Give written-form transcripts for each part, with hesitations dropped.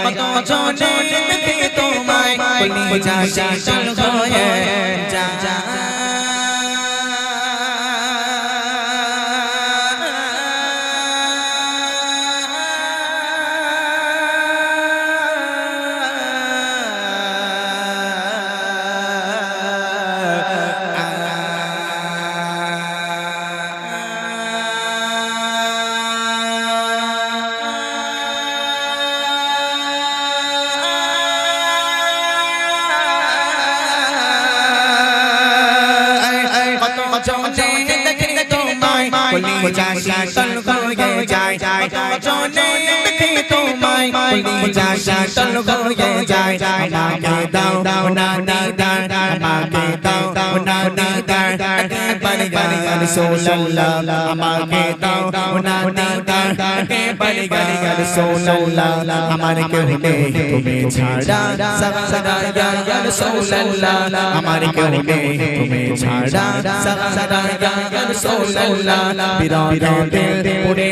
কত জনে দেখে তোমায় কলিজা শীতল হয়ে যায় কলিজা শীতল হয়ে যায় জনে দেখে তোমায় কলিজা শীতল হয়ে যায় আমাকে দাও না দিদার আমাকে দাও না দিদার একেবারে ইয়া রাসূলুল্লাহ আমাকে দাও না দিদার একেবারে ইয়া রাসূলুল্লাহ আমার কেউ নেই তুমি ছাড়া সারা ইয়া রাসূলুল্লাহ আমার কেউ নেই তুমি ছাড়া সারা ইয়া রাসূলুল্লাহ বিরাট দিল পুরে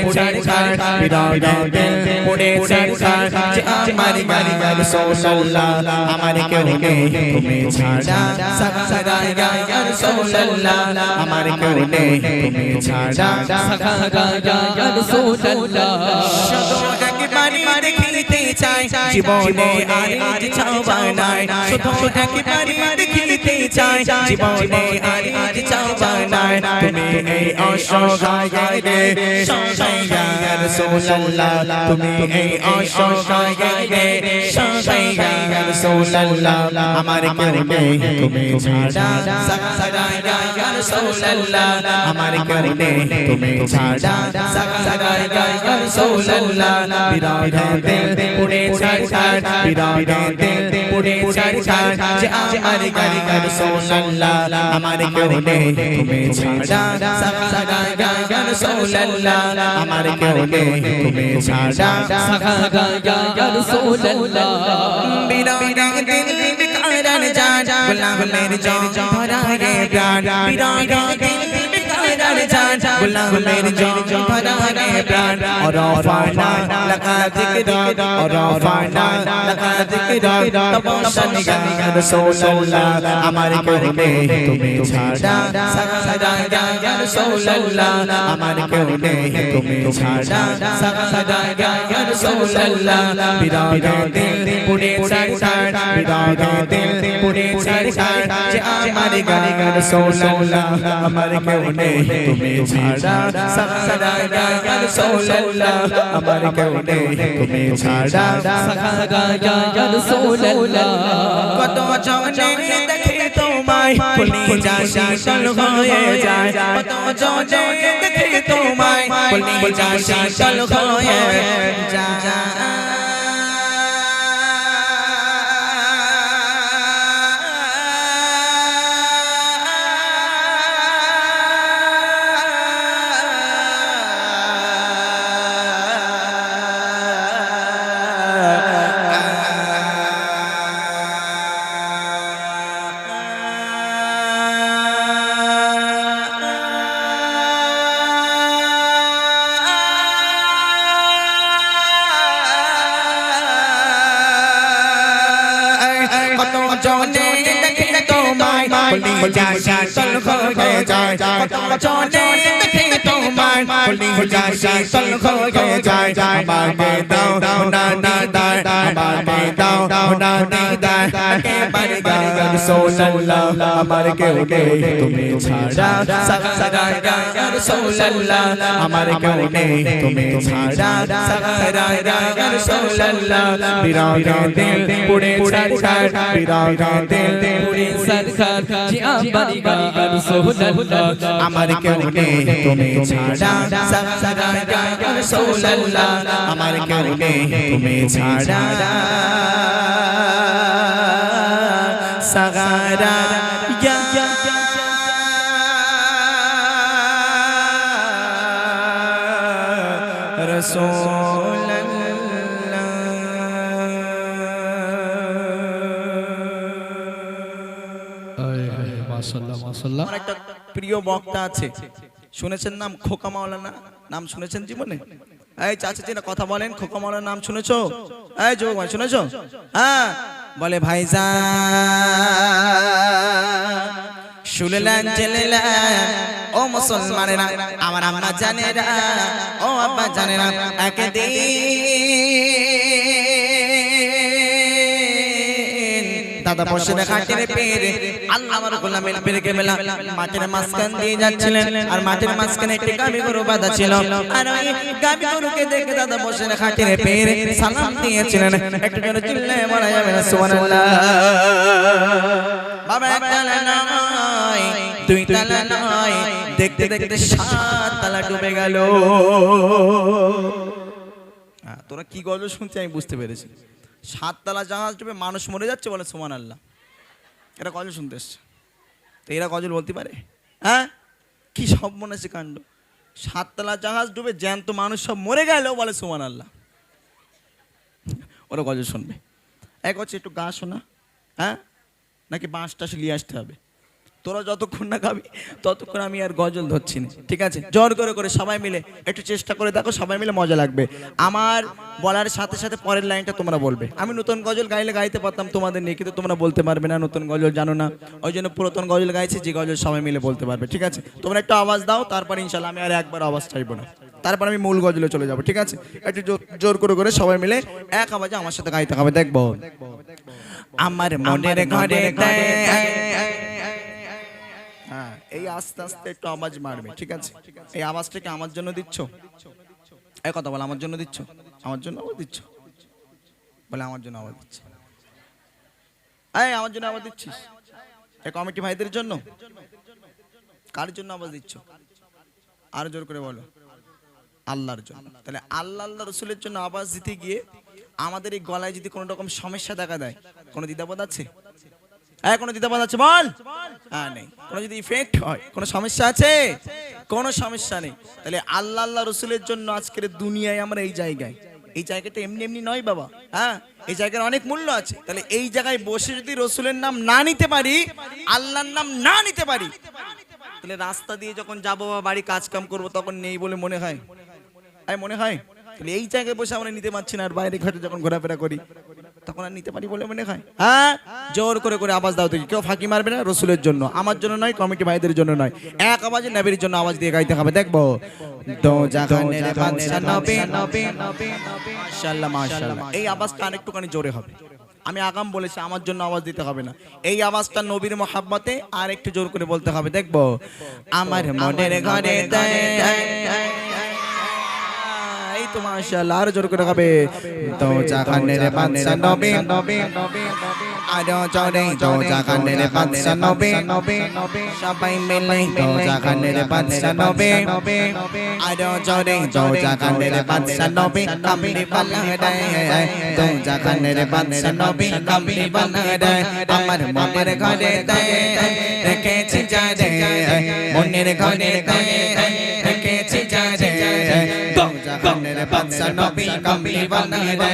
ছাড় বিরাট দিল পুরে ছাড় যে আমার ইয়া রাসূলুল্লাহ আমার কেউ নেই তুমি ছাড়া সারা ইয়া রাসূলুল্লাহ আমার কেউ নেই তুমি ছাড়া সারা ইয়া রাসূলুল্লাহ শুধু একবারই দেখিতে চাই জীবনে আর চাওয়া নাই শুধু একবারই দেখিতে চাই জীবনে আর চাওয়া নাই তুমি এই অসহায় রে সহায় ইয়া রাসূলুল্লাহ তুমি এই অসহায় রে সহায় ইয়া রাসূলুল্লাহ আমার কেউ নেই তুমি ছাড়া সারা ইয়া রাসূলুল্লাহ আমার কেউ নেই তুমি ছাড়া সারা ইয়া রাসূলুল্লাহ বিরাট দিল পুরে ছাড় বিরাট দিল পুরে ছাড় যে আমার ইয়া রাসূলুল্লাহ আমার কেউ নেই তুমি ছাড়া সারা ইয়া রাসূলুল্লাহ আমার কেউ নেই তুমি ছাড়া সারা ইয়া রাসূলুল্লাহ বিরাট দিল বিকারান জান গোলামের জান ভরা রে প্রাণ বিরাট দিল বিকারান জান গোলামের জান ভরা রে প্রাণ और रफाना लगा जिक्र और रफाना लगा जिक्र तबसन या रसूलुल्लाह हमारे केहू नहीं तुम्हें छाड़ा सदा या रसूलुल्लाह हमारे केहू नहीं तुम्हें छाड़ा सदा या रसूलुल्लाह बिराट दिल पुरे छाड़ बिराट दिल पुरे छाड़ जे हमारे या रसूलुल्लाह हमारे केहू नहीं तुम्हें छाड़ा सदा या रसूलुल्लाह আমার কেউ নেই তুমি ছাড়া সারা ইয়া রাসূলুল্লাহ কত জনে দেখে তোমায় কলিজা শীতল হয়ে যায় কত জনে দেখে তোমায় কলিজা শীতল হয়ে যায় জনে দেখে তোমায় কলিজা শীতল হয়ে যায় কত জনে দেখে তোমায় কলিজা শীতল হয়ে যায় আমাকে দাও না দিদার আমাকে দাও না দিদার একেবারে ইয়া রাসূলুল্লাহ আমার কেউ নেই তুমি ছাড়া সারা ইয়া রাসূলুল্লাহ আমার কেউ নেই তুমি ছাড়া সারা ইয়া রাসূলুল্লাহ বিরাট দিল পুরে ছাড় বিরাট দিল পুরে ছাড় যে আমার ইয়া রাসূলুল্লাহ আমার কেউ নেই তুমি ছাড়া সারা ইয়া রাসূলুল্লাহ আমার কেউ নেই তুমি ছাড়া সারা ইয়া রাসূলুল্লাহ মাশাআল্লাহ মাশাআল্লাহ আমার একটা প্রিয় বক্তা আছে শুনেছেন নাম খোকা মাওলানা নাম শুনেছেন জীবনে এই চাচা জিনা কথা বলেন খোকা মাওলানা নাম শুনেছো এই যুবক ভাই শুনেছো? হ্যাঁ বলে ভাইজান শুনলেন জেলেলেন ও মুসলমানেরা, আমার আম্মা জানেরা, ও আব্বা জানেরা, একদিন দাদা বসে খাটের পেরে আল্লাহ আমার গোলামের পেরেকে মেলা মাটির মাঝখান দিয়ে যাচ্ছিলেন, আর মাটির মাঝখানে একটি গাভী গরু বাঁধা ছিল, আর ওই গাভী গরুকে দেখে দাদা বসে খাটের পেরে সালাম দিয়েছিলেন। একটু জোরে চিল্লায়ে বলা যাবে না সুবহানাল্লাহ? বাবা একতলা নয়, দুই তলা নয়, দেখতে দেখতে 7 তলা ডুবে গেল। তোরা কি গজল শুনছি আমি বুঝতে পেরেছি। 7 তলা জাহাজ ডুবে মানুষ মরে যাচ্ছে বলে সুবহানাল্লাহ। এরা গজল শুনতে এসছে, তো এরা গজল বলতে পারে? হ্যাঁ, কি সব মনে আছে কাণ্ড। 7 তলা জাহাজ ডুবে জ্যান্ত মানুষ সব মরে গেল বলে সুবহানাল্লাহ। ওরা গজল শুনবে। এক হচ্ছে একটু গা শোনা, হ্যাঁ, নাকি বাঁশ টাশ নিয়ে আসতে হবে? তোরা যতক্ষণ না খাবি ততক্ষণ আমি আর গজল ধরছি না, ঠিক আছে? জোর করে করে সবাই মিলে একটু চেষ্টা করে দেখো, সবাই মিলে মজা লাগবে। আমার বলার সাথে সাথে পরের লাইনটা তোমরা বলবে। আমি নতুন গজল গাইলে গাইতে পারতাম তোমাদের নিয়ে, কিন্তু তোমরা বলতে পারবে না, নতুন গজল জানো না, ওই জন্য পুরাতন গজল গাইছি, যে গজল সবাই মিলে বলতে পারবে, ঠিক আছে? তোমরা একটু আওয়াজ দাও, তারপর ইনশাল্লাহ আমি আর একবার আওয়াজ চাইবো না, তারপর আমি মূল গজলে চলে যাবো, ঠিক আছে? একটু জোর করে করে সবাই মিলে এক আওয়াজে আমার সাথে গাইতে হবে। দেখবো আমার মনের ঘরে, হ্যাঁ, এই আস্তে আস্তে একটু আওয়াজ মারবে, ঠিক আছে? এই আওয়াজটা কি আমার জন্য দিচ্ছ? এই কথা বল, আমার জন্য দিচ্ছ? আমার জন্য আওয়াজ দিচ্ছ? বলে আমার জন্য আওয়াজ দিচ্ছি। এই আমার জন্য আওয়াজ দিচ্ছিস? এই কমিটি ভাইদের জন্য? কার জন্য আওয়াজ দিচ্ছ? আরো জোর করে বলো। আল্লাহর জন্য। তাহলে আল্লাহ আল্লাহ রসুলের জন্য আওয়াজ দিতে গিয়ে আমাদের এই গলায় যদি কোনো রকম সমস্যা দেখা দেয়, কোনো দ্বিধাবোধ আছে? কোনো দ্বিধাবোধ আছে বল? হ্যাঁ, নেই। কোনো যদি ইফেক্ট হয়, কোনো সমস্যা আছে? কোনো সমস্যা নেই। তাহলে আল্লাহ আল্লাহ রসুলের জন্য আজকের দুনিয়ায় আমরা এই জায়গায়, এই জায়গাটা এমনি এমনি নয় বাবা, হ্যাঁ, এই জায়গার অনেক মূল্য আছে। তাহলে এই জায়গায় বসে যদি রসুলের নাম না নিতে পারি, আল্লাহর নাম না নিতে পারি, তাহলে রাস্তা দিয়ে যখন যাবো বা বাড়ি কাজ কাম করবো তখন নেই বলে মনে হয়? মনে হয়? তাহলে এই জায়গায় বসে আমরা নিতে পারছি না, আর বাইরে ঘাটে যখন ঘোরাফেরা করি তখন আর নিতে পারি বলে মনে হয়? হ্যাঁ, জোর করে করে আওয়াজ দাও দেখি, কেউ ফাঁকি মারবে না, রসুলের জন্য, আমার জন্য নয়, কমিটি ভাইদের জন্য নয়, এক আওয়াজে নবীর জন্য আওয়াজ দিয়ে গাইতে হবে। দেখবো দো জাহানের বাদশা নবী, মাশাআল্লাহ মাশাআল্লাহ। এই আওয়াজটা আরেকটুখানি জোরে হবে। আমি আগাম বলেছি আমার জন্য আওয়াজ দিতে হবে না, এই আওয়াজটা নবীর মহাব্বতে আর একটু জোর করে বলতে হবে। দেখবো আমার মনের ঘরে, তো মাশাআল্লাহ, আর জোর করে হবে। তো জাহানের বাদশা নবী, আরো জোরে, তো জাহানের বাদশা নবী, সবাই মিলে তো জাহানের বাদশা নবী, আরো জোরে, তো জাহানের বাদশা নবী, কামলি বালা রে, তো জাহানের বাদশা নবী, কামলি বালা রে, আমার মনের ঘরে রেখেছি যারে, মনের ঘরে রেখেছি যারে, জাহানের বাদশা নবী কামলি বানা রে,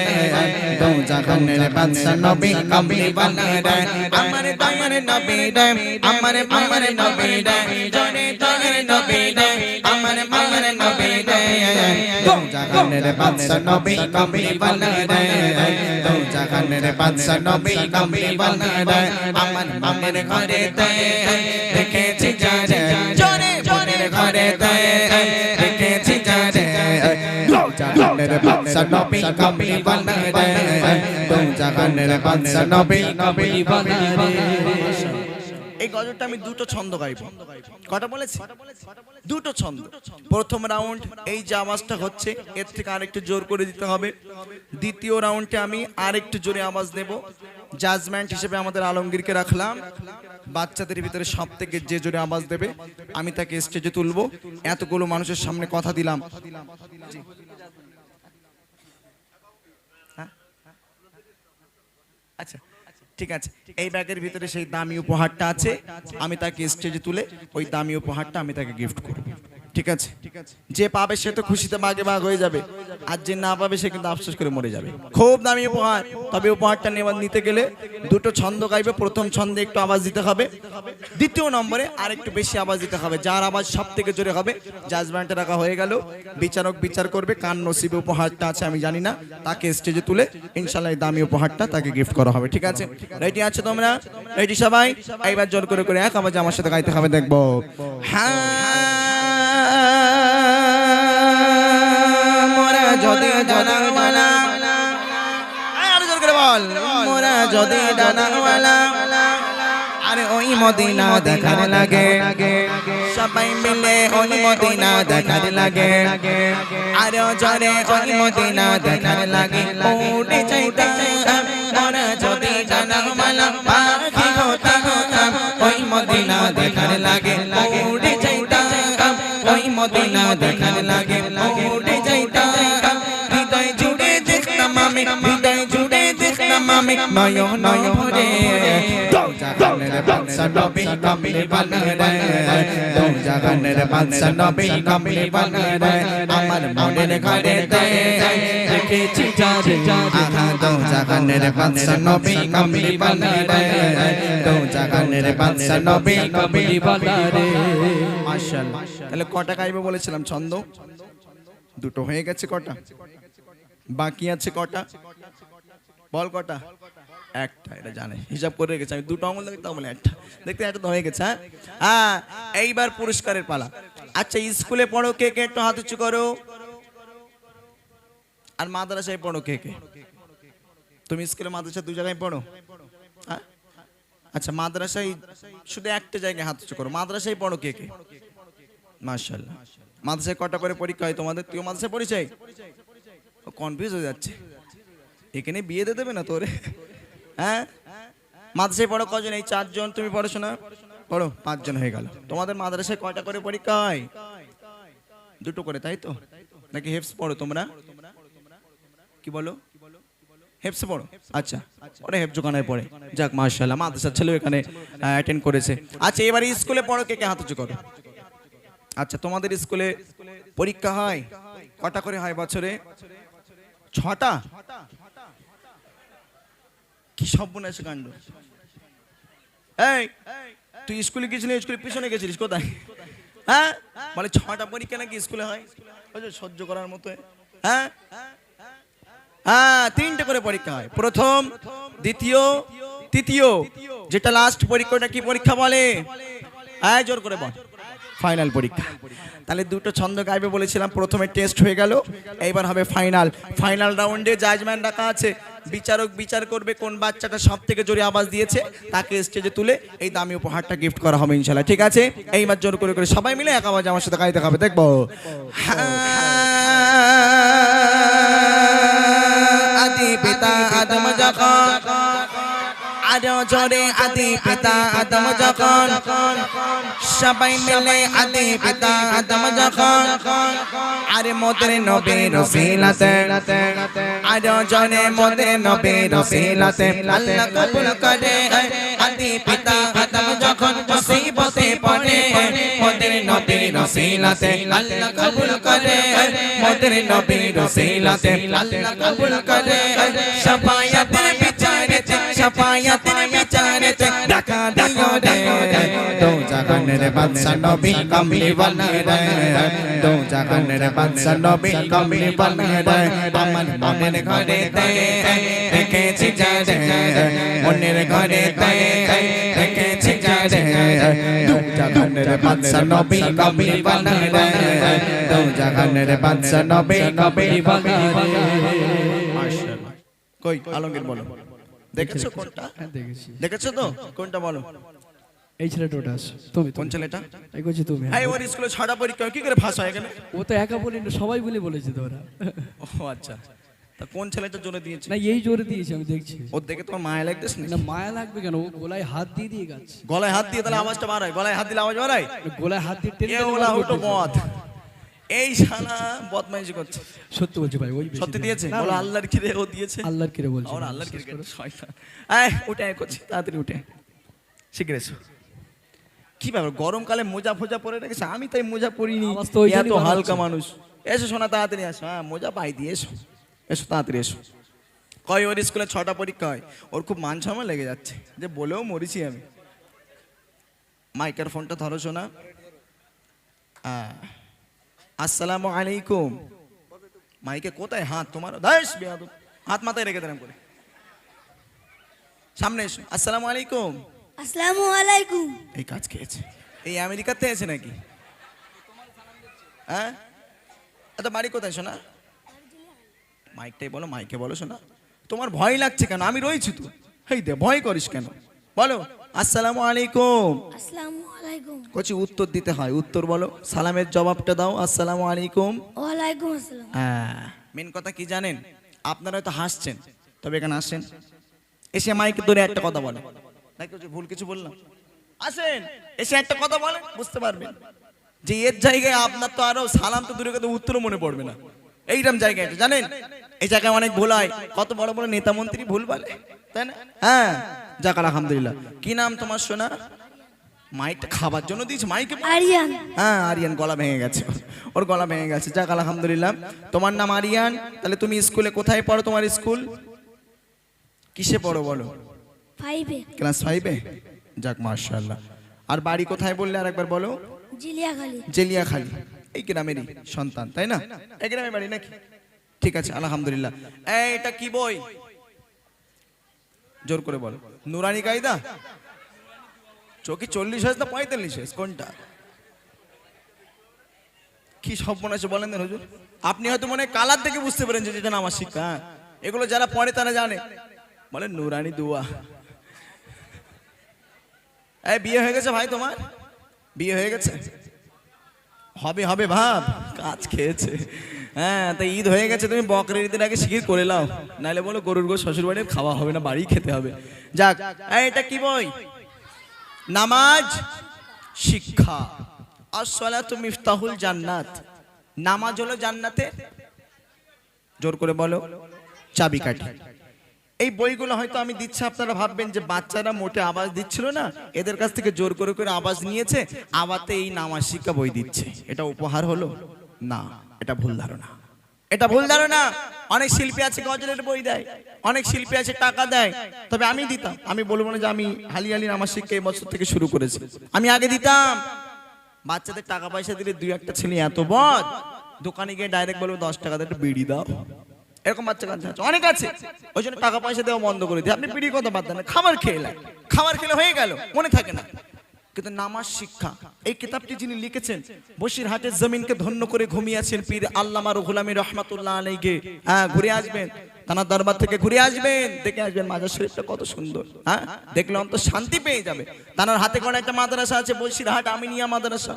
দো জাহানের বাদশা নবী কামলি বানা রে, আমার দয়ার নবী রে, আমার মায়ের নবী রে, জনে জনের নবী রে, আমার মায়ের নবী রে, দো জাহানের বাদশা নবী কামলি বানা রে, দো জাহানের বাদশা নবী কামলি বানা রে, আমার মায়ের ঘরে রেখেছি যারে, জনে জনের ঘরে রেখেছি যারে, জাহানের বাদশা নবী কামলি বানা রে, দো জাহানের বাদশা নবী কামলি বানা রে। এই গজলটা আমি দুটো ছন্দ গাইবো। কটা বলেছি? দুটো ছন্দ। প্রথম রাউন্ড এই যে আওয়াজটা হচ্ছে এর থেকে আরেকটু জোর করে দিতে হবে। দ্বিতীয় রাউন্ডে আমি আরেকটু জোরে আওয়াজ দেব। জাজমেন্ট হিসেবে আমাদের আলমগীরকে রাখলাম। বাচ্চাদের ভিতরে সব থেকে যে জোরে আওয়াজ দেবে আমি তাকে স্টেজে তুলবো। এতগুলো মানুষের সামনে কথা দিলাম। আচ্ছা ঠিক আছে, এই ব্যাগের ভিতরে সেই দামি উপহারটা আছে, আমি তাকে স্টেজে তুলে ওই দামি উপহারটা আমি তাকে গিফট করব। ঠিক আছে, যে পাবে সে তো খুশিতে বাগে বাগ হয়ে যাবে, আর যে না পাবে সে কিন্তু আফসোস করে মরে যাবে। খুব দামি উপহার, তবে উপহারটা নিতে গেলে দুটো ছন্দ গাইবে। প্রথম ছন্দে একটু আওয়াজ দিতে হবে, দ্বিতীয় নম্বরে আর একটু বেশি আওয়াজ দিতে হবে। যার আওয়াজ সব থেকে জোরে হবে জাজমেন্টে রাখা হয়ে গেল, বিচারক বিচার করবে কার নসিবে উপহারটা আছে আমি জানি না, তাকে স্টেজে তুলে ইনশাআল্লাহ এই দামি উপহারটা তাকে গিফট করা হবে। ঠিক আছে, রেডি আছে তোমরা? রেডি সবাই? এইবার জোর করে করে এক আওয়াজে আমার সাথে গাইতে হবে, দেখবো। মোরা যদি ডানাওয়ালা, আরে জোর করে বল, মোরা যদি ডানাওয়ালা, আরে ওই মদিনা দেখার লাগে, সবাই মিলে ওই মদিনা দেখার লাগে, আরে জরে ওই মদিনা দেখার লাগে, উড়ে যাইতাম মোরা যদি ডানাওয়ালা, পাখি হতাম ওই মদিনা দেখার লাগে, উড়ে যাইতাম ওই মদিনা দেখার লাগে, উড়ে যাইতাম। হৃদয় জুড়ে দেখতাম আমি, হৃদয় জুড়ে দেখতাম আমি, নয়ন ভরে দো জাহানের বাদশা নবী কামলি বানারে, দো জাহানের বাদশা নবী কামলি বানারে, আমার মনের ঘরেতে রেখেছি যারে, আহা দো জাহানের বাদশা নবী কামলি বানারে, দো জাহানের বাদশা নবী কামলি বানারে। মাশাআল্লাহ। তাহলে কটা গাইবে বলেছিলাম ছন্দ? দুটো হয়ে গেছে। কটা বাকি আছে? কটা বল, কটা? একটা। এটা জানে, হিসাব করে রেখেছে আমি, দুটো আঙুল দেখতে বলে একটা, দেখতে একটা তো হয়ে গেছে। হ্যাঁ, এইবার পুরস্কারের পালা। আচ্ছা, স্কুলে পড়ো কে কে? একটু হাত উঁচু করো। আর মাদ্রাসায় পড়ো কে কে? তুমি স্কুলে মাদ্রাসা দুই জায়গায় পড়ো? আচ্ছা, মাদ্রাসায় শুধু একটা জায়গায় হাত উঁচু করো। মাদ্রাসায় পড়ো কে কে? মাশাআল্লাহ। মাদ্রাসায় কটা করে পরীক্ষা হয় তোমাদের? তুই মাদ্রাসায় পড়িস? কনফিউজ হয়ে যাচ্ছে, এখানে বিয়ে দিয়ে দেবে না তোরে? হ্যাঁ, মাদ্রাসায় পড়ো কজন? এই 4 জন। তুমি পড়াশোনা পড়ো 5 জন হয়ে গেল। তোমাদের মাদ্রাসায় কয়টা করে পরীক্ষা হয়? দুটো করে, তাই তো? নাকি হেফস পড়ো তোমরা? কি বলো? হেফস পড়ো? আচ্ছা, ওরা হেফজোখানায় পড়ে। যাক মাশাআল্লাহ, মাদ্রাসার ছেলেও এখানে অ্যাটেন্ড করেছে। আচ্ছা, এবার স্কুলে পড়ো কে কে? হাত উঁচু করো। আচ্ছা, তোমাদের স্কুলে পরীক্ষা হয় কটা করে হয় বছরে? 6টা? কি সর্বনাশ কাণ্ড! এই, তুই স্কুলে গেছিলি? স্কুলের পিছনে গেছিলিস কোথায়? হ্যাঁ, বলে 6টা পরীক্ষা নাকি স্কুলে হয়? সহ্য করার মতো। হ্যাঁ হ্যাঁ, 3টে করে পরীক্ষা হয়, প্রথম, দ্বিতীয়, তৃতীয়। যেটা লাস্ট পরীক্ষাটা কি পরীক্ষা বলে? হ্যাঁ, জোর করে বল। ফাইনাল পরীক্ষা। তাহলে দুটো ছন্দ গাইবে বলেছিলাম, প্রথমে টেস্ট হয়ে গেল, এইবার হবে ফাইনাল। ফাইনাল রাউন্ডে জাজমেন্ট রাখা আছে, বিচারক বিচার করবে কোন বাচ্চাটা সব থেকে জোরে আওয়াজ দিয়েছে, তাকে স্টেজে তুলে এই দামি উপহারটা গিফট করা হবে ইনশাআল্লাহ। ঠিক আছে, এইবার জোর করে করে সবাই মিলে এক আওয়াজে আমার সাথে গাইতে হবে, দেখবো। আদি পিতা আদম যখন, আরো জোরে আদি পিতা আদম যখন, সবাই মিলে আদি পিতা আদম যখন, আরে মোদের নবীর ওসিলাতে, আরো জোরে মোদের নবীর ওসিলাতে, আল্লাহ কবুল করে। আদি পিতা আদম যখন মুসিবতে পড়ে, মোদের নবীর ওসিলাতে আল্লাহ কবুল করে, মোদের নবীর ওসিলাতে আল্লাহ কবুল করে। শাফায়াতের বিচারেতে, শাফায়াতের বিচারেতে ডাকা দিও রে, দো জাহানের বাদশা নবী কামলি বানারে, দো জাহানের বাদশা নবী কামলি বানারে, আমার মনের ঘরেতে রেখেছি যারে, মনের ঘরেতে রেখেছি যারে, দো জাহানের বাদশা নবী কামলি বানারে, দো জাহানের বাদশা নবী কামলি বানারে। মাশাআল্লাহ। কই আলমগীর বলো, দেখেছো কোনটা? দেখেছি। দেখেছো তো? কোনটা বলো? এই ছেলেটা ওটা আছে। তুমি কোন ছেলেটা? এই করছি তুমি। এই ওর স্কুলে 6টা পরীক্ষা কি করে ভাষা এখানে? ও তো একা বলি না, সবাই বলে বলেছে তো ওরা। ও আচ্ছা, তা কোন ছেলেটা জোরে দিয়েছে? না, এই জোরে দিয়েছে, আমি দেখছি। ওর দেখে তোমার মায়া লাগতেছ না? না, মায়া লাগবে কেন? ও গলায় হাত দিয়ে দিয়ে গাচ্ছে। গলায় হাত দিয়ে তাহলে আওয়াজটা বাড়ায়? গলায় হাত দিলে আওয়াজ বাড়ায়? গলায় হাত দিয়ে টেনে এ টেনে ওলা বার হুটো করতেছে। মত, এই শালা বদমাইশি করছে। সত্যি বলছি ভাই, ওই বেশি সত্যি দেয়। দিয়েছে? না, বলো না, আল্লাহর কি রে ও দিয়েছে? আল্লাহর কিরে বলছি। ওর আল্লাহর কি রে শয়তান। এই উঠে আয় করছি, তাড়াতাড়ি উঠে শিখে এসো। কি ব্যাপার গরমকালে মোজা ফোজা পরে রেখেছে, আমি তাই মোজা পরিনি, আওয়াজ তো ওই জন্যই এত বার হালকা হচ্ছে। মানুষ। এসো শোনা তাড়াতাড়ি আসো, হ্যাঁ মোজা পাই দিয়ে এসো, এসো তাড়াতাড়ি এসো। কয় ওর স্কুলে 6টা পরীক্ষা হয়, ওর খুব মান সম্মান লেগে যাচ্ছে, যে বলেও মরেছি আমি। মাইকের ফোনটা ধরো শোনা। আসসালামু আলাইকুম। মাইকে কোথায় হাত তোমার? দাস বেয়াদব, হাত মাথায় রেখে দিলাম করে। সামনে এসো। আসসালামু আলাইকুম। আসসালামু আলাইকুম। এই কাজ খেয়েছে, এই আমেরিকাতে আছে নাকি? হ্যাঁ, আচ্ছা বাড়ি কোথায় শোনা? মাইকটাই বলো, মাইকে বলো শোনা। তোমার ভয় লাগছে কেন? আমি রয়েছি তো। এই দে, ভয় করিস কেন? বলো আসসালামু আলাইকুম। আসসালামু আলাইকুম। কচি উত্তর দিতে হয়, উত্তর বলো, সালামের জবাবটা দাও। আসসালামু আলাইকুম। ওয়ালাইকুম আসসালাম। হ্যাঁ, মেন কথা কি জানেন? আপনারা হয়তো হাসছেন, তবে এখানে আসেন, এসে মাইকে ধরে একটা কথা বলে, নাকি ভুল কিছু বললাম? আসেন, এসে একটা কথা বলেন, বুঝতে পারবেন যে এর জায়গায় আপনার তো আরো সালাম তো দূরে কথা, উত্তরও মনে পড়বে না। এইরকম জায়গায় এটা জানেন, এই জায়গায় অনেক ভুল হয়, কত বড় বড় নেতা মন্ত্রী ভুল বলে, তাই না? হ্যাঁ, যাক আলহামদুলিল্লাহ। কি নাম তোমার সোনা? মাইকটা খাবার জন্য দিয়েছে মাইকে। আরিয়ান। হ্যাঁ আরিয়ান, গলা ভেঙে গেছে, ওর গলা ভেঙে গেছে। যাক আলহামদুলিল্লাহ। তোমার নাম আরিয়ান, তাহলে তুমি স্কুলে কোথায় পড়ো? তোমার স্কুল কিসে পড়ো বলো? 5-এ। ক্লাস 5-এ। যাক মাশাআল্লাহ। আর বাড়ি কোথায় বললে আরেকবার বলো? জিলিয়াখালী। জেলিয়াখালী। এই গ্রামেরই সন্তান তাই না? এই গ্রামে বাড়ি নাকি? ঠিক আছে আলহামদুলিল্লাহ। এটা কি বই? জোর করে বলো। নুরানি কায়দা। চোখে 40 হয়েছে না 45 হয়েছে, কোনটা? কি সর্বনাশ বলেন না হুজুর। আপনি হয়তো মনে হয় কালার দেখে বুঝতে পারেন যে এটা নামাজ শিক্ষা। হ্যাঁ, এগুলো যারা পড়ে তারা জানে। বলেন নুরানি দুয়া। এই বিয়ে হয়ে গেছে ভাই তোমার? বিয়ে হয়ে গেছে? হবে হবে ভাব, কাজ খেয়েছে। হ্যাঁ, তাই ঈদ হয়ে গেছে, তুমি বকরির ঈদের আগে শিকির করে নাও, নাহলে বলো গরুর গোশত শ্বশুর বাড়ির খাওয়া হবে না, বাড়ি খেতে হবে। যাক, এটা কি বই? নামাজ শিক্ষা। আসসালাতু মিফতাহুল জান্নাত। নামাজ হলো জান্নাতে, জোর করে বলো, চাবিকাঠি। এই বইগুলো হয়তো আমি দিচ্ছি, আপনারা ভাববেন যে বাচ্চারা মোটে আওয়াজ দিচ্ছিল না, এদের কাছ থেকে জোর করে করে আওয়াজ নিয়েছে, আওয়াজে এই নামাজ শিক্ষা বই দিচ্ছে। এটা উপহার হলো না, এটা ভুল ধারণা, এটা ভুল ধারণা। অনেক শিল্পী আছে গজলের বই দেয়, অনেক শিল্পী আছে টাকা দেয়, তবে আমি দিতাম। আমি বলবো না যে আমি হালি নামাজ শিক্ষা এই বছর থেকে শুরু করেছি, আমি আগে দিতাম। বাচ্চাদের টাকা পয়সা দিলে 2-1টা ছেলে এত বদ, দোকানে গিয়ে ডাইরেক্ট বলবো 10 টাকা দিয়ে একটা বিড়ি দাও, এরকম বাচ্চা কাছে আছে, অনেক আছে। ওই জন্য টাকা পয়সা দেওয়া বন্ধ করে দিই। আপনি বিড়ি কথা বাদ দেন, খাবার খেয়ে খাবার খেলে হয়ে গেল, মনে থাকে না। কিন্তু নামাজ শিক্ষা, এই কিতাবটি যিনি লিখেছেন, বসিরহাটের জমিনকে ধন্য করে ঘুমিয়েছেন পীর আল্লামা রুহুল আমিন রহমাতুল্লাহ আলাইহি। হ্যাঁ, ঘুরে আসবেন, তানার দরবার থেকে ঘুরে আসবেন, দেখে আসবেন মাজার শরীফটা কত সুন্দর। হ্যাঁ, দেখলে অন্তত শান্তি পেয়ে যাবে। তানার হাতে গড়া একটা মাদ্রাসা আছে, বসিরহাট আমিনিয়া মাদ্রাসা।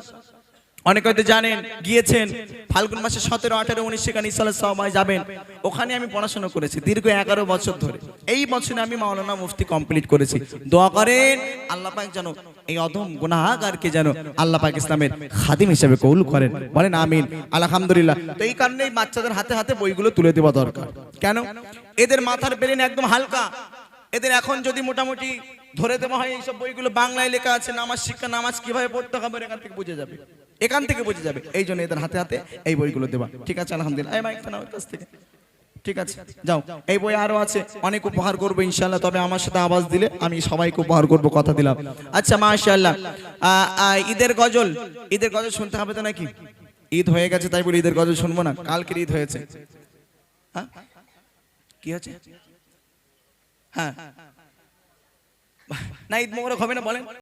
অনেকে হয়তো জানেন, গিয়েছেন। ফাল্গুন মাসে 17, 18, 19 সেখানে ইসলামের সময় যাবেন। ওখানে আমি পড়াশোনা করেছি দীর্ঘ 11 বছর ধরে। এই বছরে আমি মাওলানা মুফতি কমপ্লিট করেছি। দোয়া করেন আল্লাহ পাক যেন এই অধম গুনাহগারকে যেন আল্লাহ পাক ইসলামের খাদিম হিসেবে কবুল করেন, বলেন আমিন। আলহামদুলিল্লাহ। তো এই কারণেই বাচ্চাদের হাতে হাতে বইগুলো তুলে দেওয়া দরকার। কেন? এদের মাথার ব্রেন একদম হালকা। এদের এখন যদি মোটামুটি ধরে দেওয়া হয়, এইসব বইগুলো বাংলায় লেখা আছে, নামাজ শিক্ষা, নামাজ কিভাবে পড়তে হবে এখান থেকে বুঝে যাবে, এখান থেকে বুঝে যাবে। এই জন্য এদের হাতে হাতে এই বইগুলো দেওয়া। ঠিক আছে আলহামদুলিল্লাহ। এই মাইকটা নাও কাছ থেকে। ঠিক আছে, যাও। এই বই আরো আছে, অনেক উপহার করবো ইনশাআল্লাহ, তবে আমার সাথে আওয়াজ দিলে আমি সবাইকে উপহার করবো, কথা দিলাম। আচ্ছা মাশাআল্লাহ। ঈদের গজল, ঈদের গজল শুনতে হবে তো নাকি? ঈদ হয়ে গেছে তাই বলে ঈদের গজল শুনবো না? কালকের ঈদ হয়েছে। হ্যাঁ, কি হচ্ছে? হ্যাঁ, না ঈদ মোবারক হবে না বলেন?